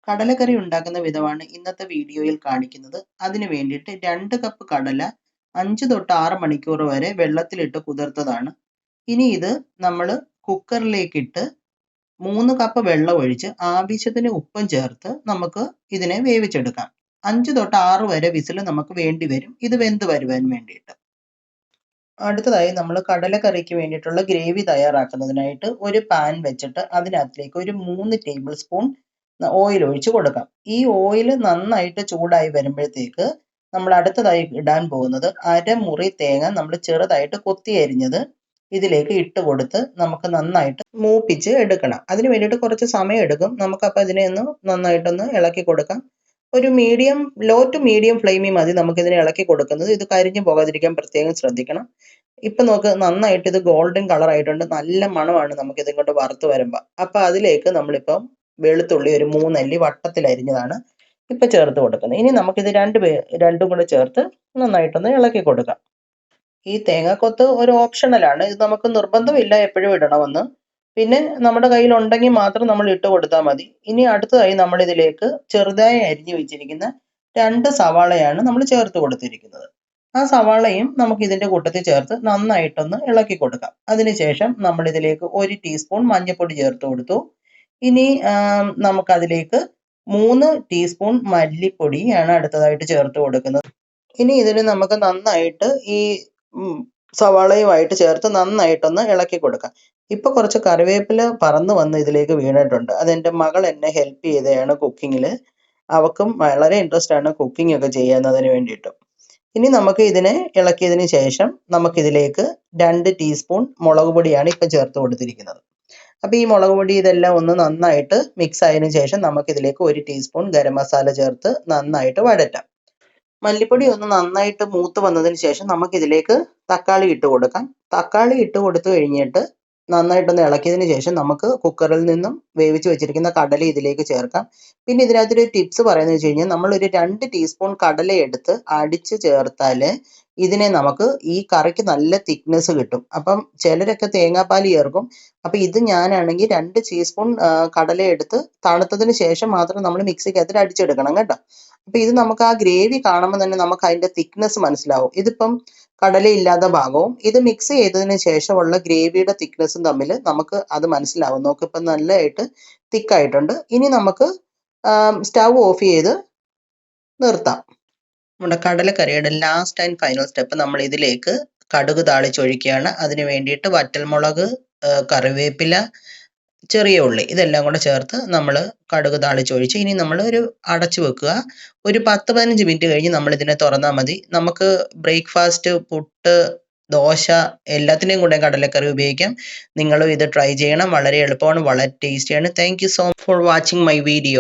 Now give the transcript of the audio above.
കടലക്കറി ഉണ്ടാക്കുന്ന വിധമാണ് ഇന്നത്തെ വീഡിയോയിൽ കാണിക്കുന്നത്. അതിന് വേണ്ടിയിട്ട് 2 കപ്പ് കടല 5 തൊട്ട് 6 മണിക്കൂർ വരെ വെള്ളത്തിലിട്ട് കുതിർത്തതാണ്. ഇനി ഇത് നമ്മൾ കുക്കറിലേക്കിട്ട് 3 കപ്പ് വെള്ളം ഒഴിച്ച് ആവശ്യത്തിന് ഉപ്പും ചേർത്ത് നമുക്ക് ഇതിനെ വേവിച്ചെടുക്കാം. 5 തൊട്ട് 6 വരെ വിസിൽ നമുക്ക് വേണ്ടി വരും ഇത് വെന്ത് വരുവാൻ വേണ്ടിയിട്ട്. അടുത്തതായി നമ്മൾ കടലക്കറിക്ക് വേണ്ടിയിട്ടുള്ള ഗ്രേവി തയ്യാറാക്കുന്നതിനായിട്ട് ഒരു പാൻ വെച്ചിട്ട് അതിനകത്തേക്ക് ഒരു 3 ടേബിൾ സ്പൂൺ ഓയിൽ ഒഴിച്ച് കൊടുക്കാം. ഈ ഓയിൽ നന്നായിട്ട് ചൂടായി വരുമ്പോഴത്തേക്ക് നമ്മൾ അടുത്തതായി ഇടാൻ പോകുന്നത് അരമുറി തേങ്ങ നമ്മൾ ചെറുതായിട്ട് കൊത്തി അരിഞ്ഞത് ഇതിലേക്ക് ഇട്ട് കൊടുത്ത് നമുക്ക് നന്നായിട്ട് മൂപ്പിച്ച് എടുക്കണം. അതിന് വേണ്ടിയിട്ട് കുറച്ച് സമയം എടുക്കും. നമുക്കപ്പോൾ ഇതിനെ ഒന്ന് നന്നായിട്ടൊന്ന് ഇളക്കി കൊടുക്കാം. ഒരു ലോ ടു മീഡിയം ഫ്ലെയിമിൽ മതി നമുക്കിതിനെ ഇളക്കി കൊടുക്കുന്നത്. ഇത് കരിഞ്ഞു പോകാതിരിക്കാൻ പ്രത്യേകം ശ്രദ്ധിക്കണം. ഇപ്പം നോക്ക് നന്നായിട്ട് ഇത് ഗോൾഡൻ കളർ ആയിട്ടുണ്ട്. നല്ല മണമാണ് നമുക്കിതും കൊണ്ട് വറുത്ത് വരുമ്പോൾ. അപ്പം അതിലേക്ക് നമ്മളിപ്പം വെളുത്തുള്ളി ഒരു 3 അല്ലി വട്ടത്തിൽ അരിഞ്ഞതാണ് ഇപ്പം ചേർത്ത് കൊടുക്കുന്നത്. ഇനി നമുക്കിത് രണ്ടും കൂടെ ചേർത്ത് നന്നായിട്ടൊന്ന് ഇളക്കി കൊടുക്കാം. ഈ തേങ്ങാക്കൊത്ത് ഒരു ഓപ്ഷണലാണ്. ഇത് നമുക്ക് നിർബന്ധമില്ല എപ്പോഴും ഇടണമെന്ന്. പിന്നെ നമ്മുടെ കയ്യിൽ ഉണ്ടെങ്കിൽ മാത്രം നമ്മൾ ഇട്ട് കൊടുത്താൽ മതി. ഇനി അടുത്തതായി നമ്മൾ ഇതിലേക്ക് ചെറുതായി അരിഞ്ഞു വെച്ചിരിക്കുന്ന 2 സവാളയാണ് നമ്മൾ ചേർത്ത് കൊടുത്തിരിക്കുന്നത്. ആ സവാളയും നമുക്ക് ഇതിൻ്റെ കൂട്ടത്തിൽ ചേർത്ത് നന്നായിട്ടൊന്ന് ഇളക്കി കൊടുക്കാം. അതിനുശേഷം നമ്മൾ ഇതിലേക്ക് 1 ടീസ്പൂൺ മഞ്ഞൾപ്പൊടി ചേർത്ത് കൊടുത്തു. ഇനി നമുക്കതിലേക്ക് 3 ടീസ്പൂൺ മല്ലിപ്പൊടിയാണ് അടുത്തതായിട്ട് ചേർത്ത് കൊടുക്കുന്നത്. ഇനി ഇതിന് നമുക്ക് നന്നായിട്ട് ഈ സവാളയുമായിട്ട് ചേർത്ത് നന്നായിട്ടൊന്ന് ഇളക്കി കൊടുക്കാം. ഇപ്പൊ കുറച്ച് കറിവേപ്പില പറന്ന് വന്ന് ഇതിലേക്ക് വീണിട്ടുണ്ട്. അതെൻ്റെ മകൾ എന്നെ ഹെൽപ്പ് ചെയ്തതാണ് കുക്കിങ്ങിൽ. അവൾക്കും വളരെ ഇൻട്രസ്റ്റ് ആണ് കുക്കിംഗ് ഒക്കെ ചെയ്യുന്നതിന് വേണ്ടിയിട്ട്. ഇനി നമുക്ക് ഇതിനെ ഇളക്കിയതിന് ശേഷം നമുക്കിതിലേക്ക് 2 ടീസ്പൂൺ മുളക് പൊടിയാണ് ഇപ്പം ചേർത്ത് കൊടുത്തിരിക്കുന്നത്. അപ്പോൾ ഈ മുളക് പൊടി ഇതെല്ലാം ഒന്ന് നന്നായിട്ട് മിക്സ് ആയതിനു ശേഷം നമുക്കിതിലേക്ക് 1 ടീസ്പൂൺ ഗരം മസാല ചേർത്ത് നന്നായിട്ട് വഴറ്റാം. മല്ലിപ്പൊടി ഒന്ന് നന്നായിട്ട് മൂത്ത് വന്നതിന് ശേഷം നമുക്കിതിലേക്ക് തക്കാളി ഇട്ട് കൊടുക്കാം. തക്കാളി ഇട്ട് കൊടുത്തു കഴിഞ്ഞിട്ട് നന്നായിട്ടൊന്ന് ഇളക്കിയതിന് ശേഷം നമുക്ക് കുക്കറിൽ നിന്നും വേവിച്ച് വെച്ചിരിക്കുന്ന കടല ഇതിലേക്ക് ചേർക്കാം. പിന്നെ ഇതിനകത്തൊരു ടിപ്സ് പറയുന്നത് വെച്ച് കഴിഞ്ഞാൽ നമ്മളൊരു 2 ടീസ്പൂൺ കടല എടുത്ത് അടിച്ച് ചേർത്താൽ ഇതിനെ നമുക്ക് ഈ കറിക്ക് നല്ല തിക്നെസ് കിട്ടും. അപ്പം ചിലരൊക്കെ തേങ്ങാപ്പാൽ ചേർക്കും. അപ്പം ഇത് ഞാനാണെങ്കിൽ 2 ടീസ്പൂൺ കടല എടുത്ത് തണുത്തതിന് ശേഷം മാത്രം നമ്മൾ മിക്സിക്കകത്ത് അടിച്ചെടുക്കണം കേട്ടോ. അപ്പം ഇത് നമുക്ക് ആ ഗ്രേവി കാണുമ്പോൾ തന്നെ നമുക്ക് അതിൻ്റെ തിക്നെസ് മനസ്സിലാവും. ഇതിപ്പം കടലയില്ലാത്ത ഭാഗവും ഇത് മിക്സ് ചെയ്തതിന് ശേഷമുള്ള ഗ്രേവിയുടെ തിക്നെസ്സും തമ്മിൽ നമുക്ക് അത് മനസ്സിലാവും. നോക്കിപ്പം നല്ലതായിട്ട് തിക്കായിട്ടുണ്ട്. ഇനി നമുക്ക് സ്റ്റൗ ഓഫ് ചെയ്ത് നിർത്താം. നമ്മുടെ കടലക്കറിയുടെ ലാസ്റ്റ് ആൻഡ് ഫൈനൽ സ്റ്റെപ്പ് നമ്മൾ ഇതിലേക്ക് കടുക് താളിച്ചൊഴിക്കുകയാണ്. അതിന് വേണ്ടിയിട്ട് വറ്റൽമുളക്, കറിവേപ്പില, ചെറിയ ഉള്ളി ഇതെല്ലാം കൂടെ ചേർത്ത് നമ്മൾ കടുക് താളിച്ചൊഴിച്ച് ഇനി നമ്മൾ അടച്ചു വെക്കുക. ഒരു 10-15 മിനിറ്റ് കഴിഞ്ഞ് നമ്മൾ ഇതിനെ തുറന്നാൽ മതി. നമുക്ക് ബ്രേക്ക്ഫാസ്റ്റ്, പുട്ട്, ദോശ എല്ലാത്തിനെയും കൂടെ കടലക്കറി ഉപയോഗിക്കാം. നിങ്ങളും ഇത് ട്രൈ ചെയ്യണം. വളരെ എളുപ്പമാണ്, വളരെ ടേസ്റ്റിയാണ്. Thank you so much for watching my video.